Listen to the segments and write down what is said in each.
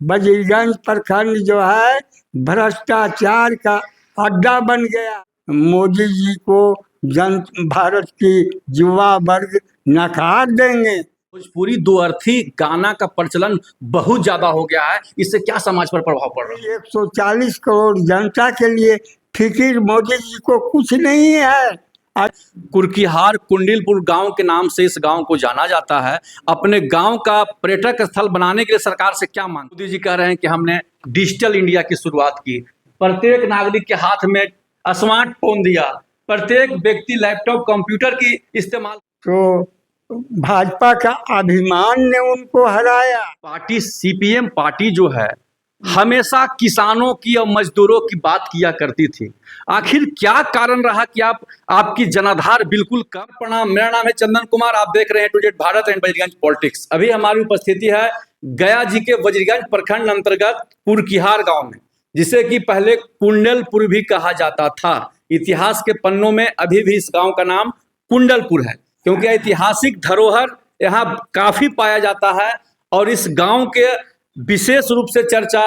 बजीरगंज प्रखंड जो है भ्रष्टाचार का अड्डा बन गया। मोदी जी को जन भारत की युवा वर्ग नकार देंगे। भोजपुरी दुअर्थी गाना का प्रचलन बहुत ज्यादा हो गया है, इससे क्या समाज पर प्रभाव पड़ रहा है? 140 करोड़ जनता के लिए फिक्र मोदी जी को कुछ नहीं है। कुरकीहार कुंडिलपुर गांव के नाम से इस गांव को जाना जाता है। अपने गांव का पर्यटक स्थल बनाने के लिए सरकार से क्या मांग? मोदी जी कह रहे हैं कि हमने डिजिटल इंडिया की शुरुआत की, प्रत्येक नागरिक के हाथ में स्मार्टफोन दिया, प्रत्येक व्यक्ति लैपटॉप कंप्यूटर की इस्तेमाल। तो भाजपा का अभिमान ने उनको हराया। पार्टी सीपीएम पार्टी जो है हमेशा किसानों की और मजदूरों की बात किया करती थी। आखिर क्या कारण रहा कि आपकी जनाधार बिल्कुल कम? प्रणाम, मेरा नाम है चंदन कुमार, आप देख रहे हैं today Bharat and Wazirganj politics. अभी हमारी उपस्थिति है गया जी के वजीरगंज प्रखंड अंतर्गत कुरकीहार गांव में, जिसे कि पहले कुंडलपुर भी कहा जाता था। इतिहास के पन्नों में अभी भी इस गांव का नाम कुंडलपुर है, क्योंकि ऐतिहासिक धरोहर यहाँ काफी पाया जाता है और इस गांव के विशेष रूप से चर्चा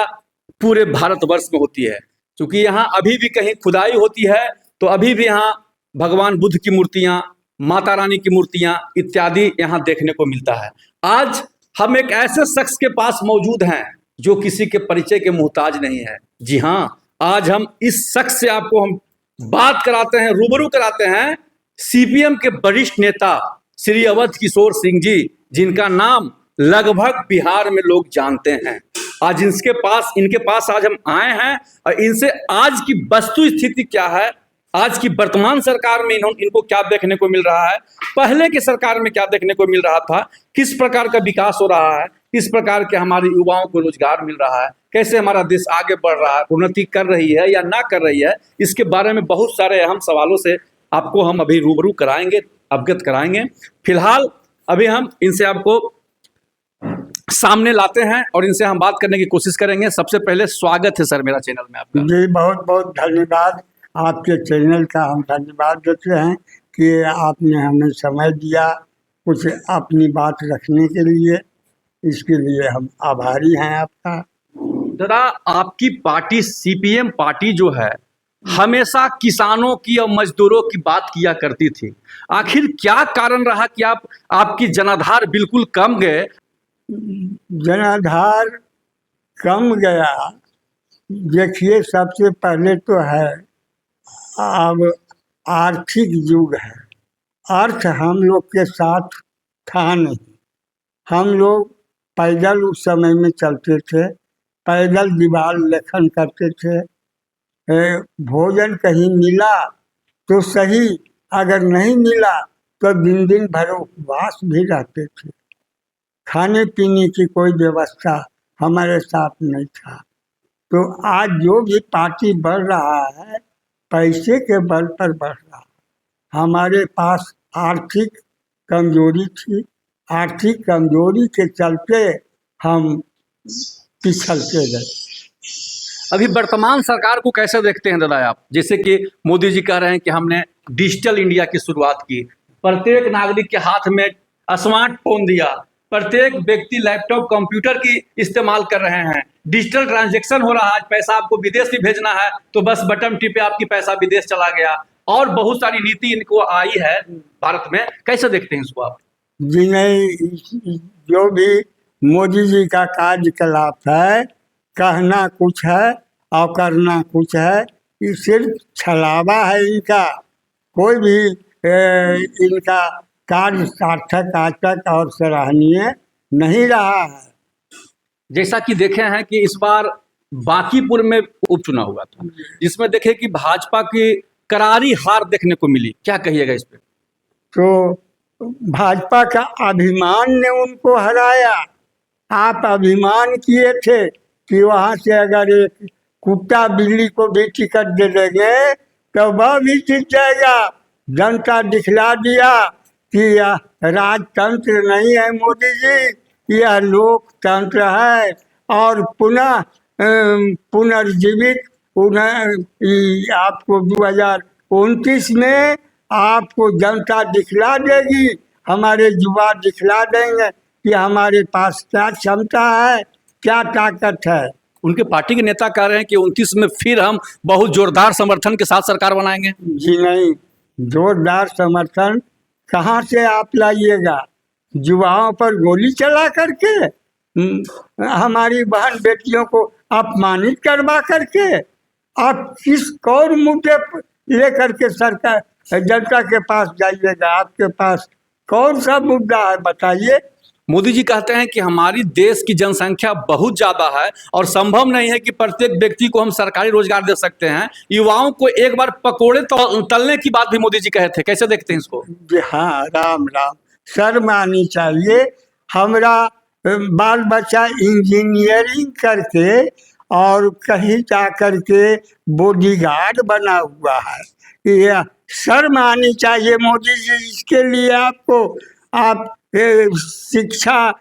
पूरे भारतवर्ष में होती है। क्योंकि यहाँ अभी भी कहीं खुदाई होती है तो अभी भी यहाँ भगवान बुद्ध की मूर्तियां, माता रानी की मूर्तियां इत्यादि यहाँ देखने को मिलता है। आज हम एक ऐसे शख्स के पास मौजूद हैं जो किसी के परिचय के मोहताज नहीं है। जी हाँ, आज हम इस शख्स से आपको हम बात कराते हैं, रूबरू कराते हैं सीपीएम के वरिष्ठ नेता श्री अवध किशोर सिंह जी, जिनका नाम लगभग बिहार में लोग जानते हैं। आज इनके पास आज हम आए हैं और इनसे आज की वस्तु स्थिति क्या है, आज की वर्तमान सरकार में इनको क्या देखने को मिल रहा है, पहले की सरकार में क्या देखने को मिल रहा था, किस प्रकार का विकास हो रहा है, किस प्रकार के हमारे युवाओं को रोजगार मिल रहा है, कैसे हमारा देश आगे बढ़ रहा है, उन्नति कर रही है या ना कर रही है, इसके बारे में बहुत सारे अहम सवालों से आपको हम अभी रूबरू कराएंगे, अवगत कराएंगे। फिलहाल अभी हम इनसे आपको सामने लाते हैं और इनसे हम बात करने की कोशिश करेंगे। सबसे पहले स्वागत है सर मेरा चैनल में आपका। जी बहुत बहुत धन्यवाद, आपके चैनल का हम धन्यवाद देते हैं कि आपने हमें समय दिया कुछ अपनी बात रखने के लिए, इसके लिए हम आभारी हैं आपका। दादा, आपकी पार्टी सीपीएम पार्टी जो है हमेशा किसानों की और मजदूरों की बात किया करती थी। आखिर क्या कारण रहा कि आपकी जनाधार बिल्कुल कम गए? जनाधार कम गया, देखिए सबसे पहले तो है अब आर्थिक युग है, अर्थ हम लोग के साथ था नहीं। हम लोग पैदल उस समय में चलते थे, पैदल दीवार लेखन करते थे। भोजन कहीं मिला तो सही, अगर नहीं मिला तो दिन दिन भर उपवास भी रहते थे। खाने पीने की कोई व्यवस्था हमारे साथ नहीं था। तो आज जो भी पार्टी बढ़ रहा है पैसे के बल पर बढ़ रहा है। हमारे पास आर्थिक कमजोरी थी, आर्थिक कमजोरी के चलते हम पिछलते गए। अभी वर्तमान सरकार को कैसे देखते हैं दादा आप? जैसे कि मोदी जी कह रहे हैं कि हमने डिजिटल इंडिया की शुरुआत की, प्रत्येक नागरिक के हाथ में स्मार्टफोन दिया, प्रत्येक व्यक्ति लैपटॉप कंप्यूटर की इस्तेमाल कर रहे हैं, डिजिटल ट्रांजैक्शन हो रहा है। आज पैसा आपको विदेश भी भेजना है तो बस बटन टिपे आपकी पैसा विदेश चला गया, और बहुत सारी नीति इनको आई है भारत में। कैसे देखते हैं इसको आप? जी नहीं, जो भी मोदी जी का कार्यकलाप है, कहना कुछ है और करना कुछ है, ये सिर्फ छलावा है इनका। कोई भी इनका कार्य सार्थक आज तक और सराहनीय नहीं रहा है। जैसा कि देखे हैं कि इस बार बांकीपुर में उपचुनाव हुआ था, जिसमें देखे कि भाजपा की करारी हार देखने को मिली, क्या कहिएगा इस पे? तो भाजपा का अभिमान ने उनको हराया। आप अभिमान किए थे कि वहाँ से अगर एक कुत्ता बिल्ली को भी टिकट दे देंगे तो वह भी जीत जाएगा। जनता दिखला दिया कि यह राजतंत्र नहीं है मोदी जी, यह लोकतंत्र है। और पुनः पुनर्जीवित उन्हें आपको 2029 में आपको जनता दिखला देगी, हमारे युवा दिखला देंगे कि हमारे पास क्या क्षमता है, क्या ताकत है? उनके पार्टी के नेता कह रहे हैं कि 29 में फिर हम बहुत जोरदार समर्थन के साथ सरकार बनाएंगे। जी नहीं, जोरदार समर्थन कहाँ से आप लाइएगा? युवाओं पर गोली चला करके, हमारी बहन बेटियों को अपमानित करवा करके, आप किस कौन मुद्दे लेकर के सरकार जनता के पास जाइएगा? आपके पास कौन सा मुद्दा है बताइए? मोदी जी कहते हैं कि हमारी देश की जनसंख्या बहुत ज्यादा है और संभव नहीं है कि प्रत्येक व्यक्ति को हम सरकारी रोजगार दे सकते हैं। युवाओं को एक बार पकोड़े तो तलने की बात भी मोदी जी कहे थे। कैसे देखते हैं इसको? जी हाँ, राम राम, शर्म आनी चाहिए। हमारा बाल बच्चा इंजीनियरिंग करके और कहीं जा करके बॉडीगार्ड बना हुआ है। ये शर्म आनी चाहिए मोदी जी। इसके लिए आपको आप शिक्षा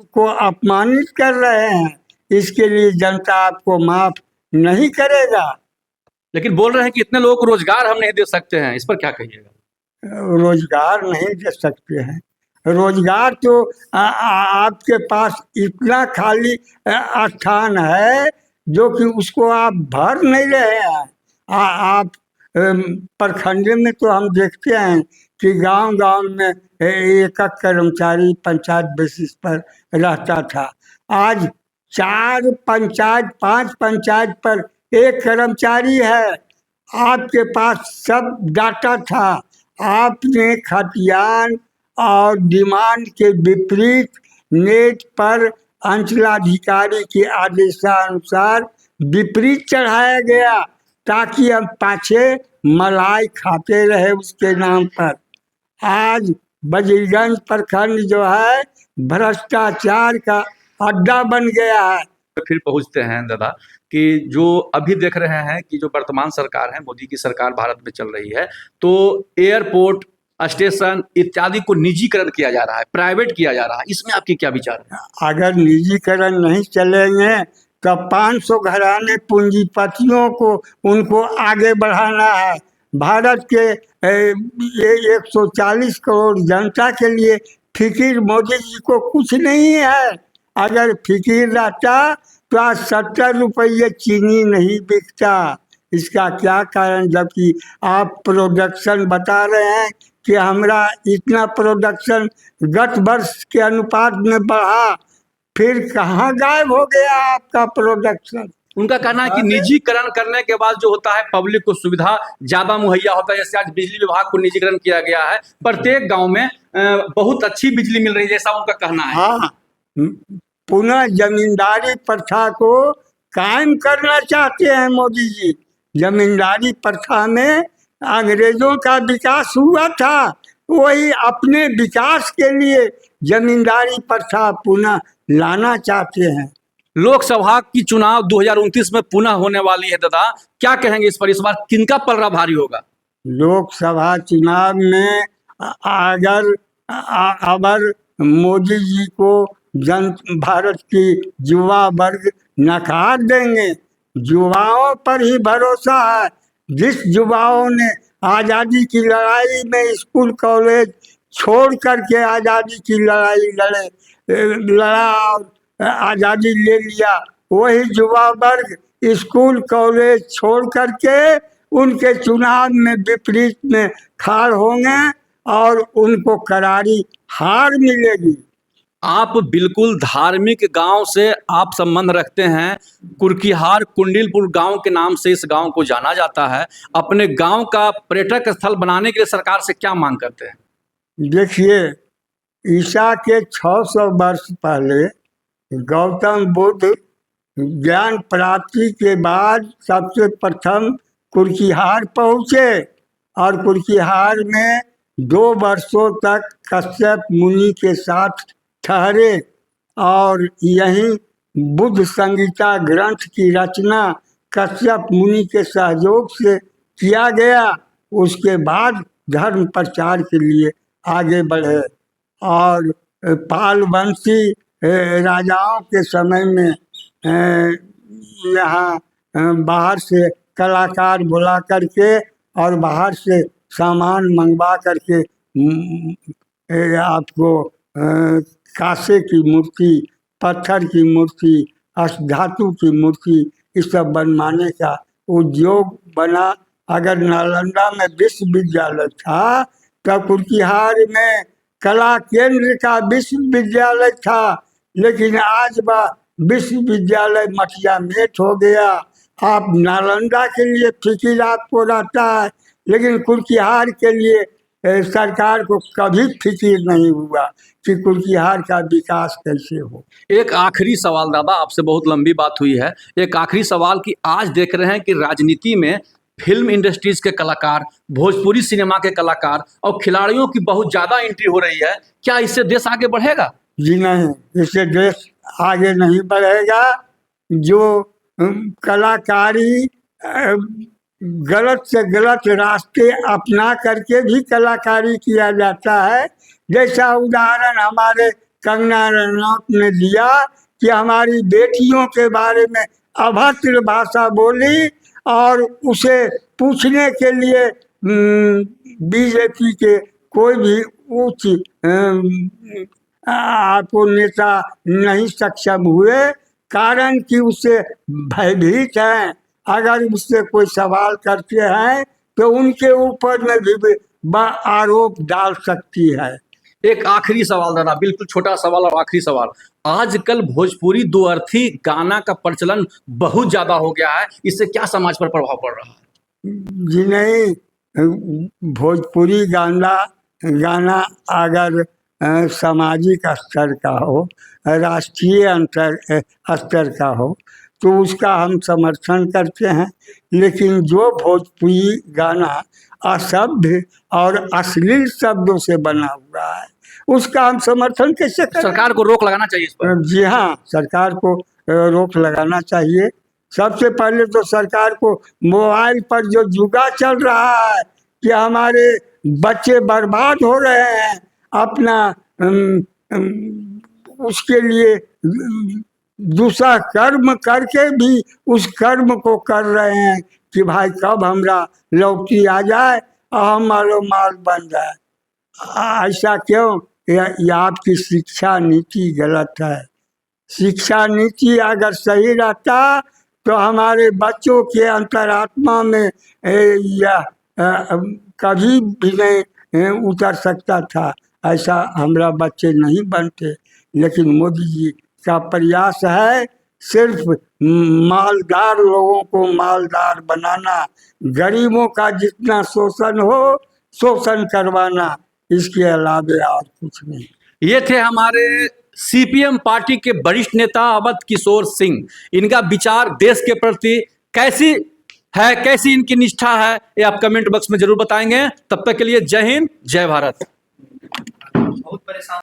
को अपमानित कर रहे हैं। इसके लिए जनता आपको माफ नहीं करेगा। लेकिन बोल रहे हैं कि इतने लोगों को रोजगार हम नहीं दे सकते हैं, इस पर क्या कहिएगा? रोजगार नहीं दे सकते हैं? रोजगार तो आपके पास इतना खाली स्थान है जो कि उसको आप भर नहीं रहे हैं। आप प्रखंड में तो हम देखते हैं कि गांव-गांव में एक कर्मचारी पंचायत बेसिस पर रहता था। आज 4 पंचायत 5 पंचायत पर एक कर्मचारी है। आपके पास सब डाटा था। आपने खतियान और डिमांड के विपरीत नेट पर अंचलाधिकारी के आदेशानुसार विपरीत चढ़ाया गया ताकि हम पाछे मलाई खाते रहे उसके नाम पर। आज बजीरगंज प्रखंड जो है भ्रष्टाचार का अड्डा बन गया है। फिर पहुंचते हैं दादा कि जो अभी देख रहे हैं कि जो वर्तमान सरकार है, मोदी की सरकार भारत में चल रही है, तो एयरपोर्ट, स्टेशन इत्यादि को निजीकरण किया जा रहा है, प्राइवेट किया जा रहा है। इसमें आपके क्या विचार है? अगर निजीकरण नहीं चलेंगे तो 500 घराने पूंजीपतियों को उनको आगे बढ़ाना है। भारत के 140 करोड़ जनता के लिए फिक्र मोदी जी को कुछ नहीं है। अगर फिक्र रहता तो आज 70 रुपये चीनी नहीं बिकता। इसका क्या कारण? जबकि आप प्रोडक्शन बता रहे हैं कि हमारा इतना प्रोडक्शन गत वर्ष के अनुपात में बढ़ा, फिर कहाँ गायब हो गया आपका प्रोडक्शन? उनका कहना है कि निजीकरण करने के बाद जो होता है पब्लिक को सुविधा ज्यादा मुहैया होता है। जैसे आज बिजली विभाग को निजीकरण किया गया है, प्रत्येक गांव में बहुत अच्छी बिजली मिल रही है, जैसा उनका कहना है। हाँ, पुनः जमींदारी प्रथा को कायम करना चाहते हैं मोदी जी। जमींदारी प्रथा में अंग्रेजों का विकास हुआ था, वही अपने विकास के लिए जमींदारी प्रथा पुनः लाना चाहते हैं। लोकसभा की चुनाव 2029 में पुनः होने वाली है दादा, क्या कहेंगे इस पर? इस बार किनका पलड़ा भारी होगा? लोकसभा चुनाव में अगर मोदी जी को भारत की युवा वर्ग नकार देंगे। युवाओं पर ही भरोसा है। जिस युवाओं ने आज़ादी की लड़ाई में स्कूल कॉलेज छोड़ करके आज़ादी की लड़ाई लड़ा और आज़ादी ले लिया, वही युवा वर्ग स्कूल कॉलेज छोड़ करके उनके चुनाव में विपरीत में खड़े होंगे और उनको करारी हार मिलेगी। आप बिल्कुल धार्मिक गांव से आप संबंध रखते हैं। कुर्कीहार कुंडिलपुर गांव के नाम से इस गांव को जाना जाता है। अपने गांव का पर्यटक स्थल बनाने के लिए सरकार से क्या मांग करते हैं? देखिए, ईसा के 600 वर्ष पहले गौतम बुद्ध ज्ञान प्राप्ति के बाद सबसे प्रथम कुर्कीहार पहुँचे और कुर्कीहार में 2 वर्षों तक कश्यप मुनि के साथ ठहरे और यहीं बुद्ध संहिता ग्रंथ की रचना कश्यप मुनि के सहयोग से किया गया। उसके बाद धर्म प्रचार के लिए आगे बढ़े और पाल वंशी राजाओं के समय में यहाँ बाहर से कलाकार बुला करके और बाहर से सामान मंगवा करके आपको कांसे की मूर्ति, पत्थर की मूर्ति, धातु की मूर्ति, इस सब बनवाने का उद्योग बना। अगर नालंदा में विश्वविद्यालय था तो कुर्किहार में कला केंद्र का विश्वविद्यालय था, लेकिन आज वह विश्वविद्यालय मटिया मेट हो गया। आप नालंदा के लिए फिक्र आपको रहता है, लेकिन कुर्किहार के लिए सरकार को कभी फिक्र नहीं हुआ कि कुर्किहार का विकास कैसे हो। एक आखिरी सवाल दादा, आपसे बहुत लंबी बात हुई है, एक आखिरी सवाल कि आज देख रहे हैं कि राजनीति में फिल्म इंडस्ट्रीज के कलाकार, भोजपुरी सिनेमा के कलाकार और खिलाड़ियों की बहुत ज़्यादा एंट्री हो रही है, क्या इससे देश आगे बढ़ेगा? जी नहीं, इससे देश आगे नहीं बढ़ेगा। जो कलाकारी गलत से गलत रास्ते अपना करके भी कलाकारी किया जाता है, जैसा उदाहरण हमारे कंगना रनौत ने दिया कि हमारी बेटियों के बारे में अभद्र भाषा बोली और उसे पूछने के लिए बीजेपी के कोई भी उच्च आपको नेता नहीं सक्षम हुए, कारण कि उससे भयभीत हैं। अगर उससे कोई सवाल करते हैं तो उनके ऊपर में भी आरोप डाल सकती है। एक आखिरी सवाल दादा, बिल्कुल छोटा सवाल और आखिरी सवाल। आजकल भोजपुरी दो अर्थी गाना का प्रचलन बहुत ज्यादा हो गया है, इससे क्या समाज पर प्रभाव पड़ रहा है? जी नहीं, भोजपुरी गाना अगर सामाजिक स्तर का हो, राष्ट्रीय स्तर का हो तो उसका हम समर्थन करते हैं, लेकिन जो भोजपुरी गाना असभ्य और अश्लील शब्दों से बना हुआ है उसका हम समर्थन कैसे करें? सरकार को रोक लगाना चाहिए इस पर। जी हाँ, सरकार को रोक लगाना चाहिए। सबसे पहले तो सरकार को मोबाइल पर जो जुआ चल रहा है कि हमारे बच्चे बर्बाद हो रहे हैं, अपना उसके लिए दूसरा कर्म करके भी उस कर्म को कर रहे हैं कि भाई कब हमरा लौटी आ जाए और हमारो माल बन जाए। ऐसा क्यों? यह आपकी शिक्षा नीति गलत है। शिक्षा नीति अगर सही रहता तो हमारे बच्चों के अंतरात्मा में यह कभी भी नहीं उतर सकता था। ऐसा हमारा बच्चे नहीं बनते, लेकिन मोदी जी का प्रयास है सिर्फ मालदार लोगों को मालदार बनाना, गरीबों का जितना शोषण हो शोषण करवाना, इसके अलावा और कुछ नहीं। ये थे हमारे सीपीएम पार्टी के वरिष्ठ नेता अवध किशोर सिंह। इनका विचार देश के प्रति कैसी है, कैसी इनकी निष्ठा है, ये आप कमेंट बॉक्स में जरूर बताएंगे। तब तक के लिए जय हिंद, जय भारत। बहुत परेशान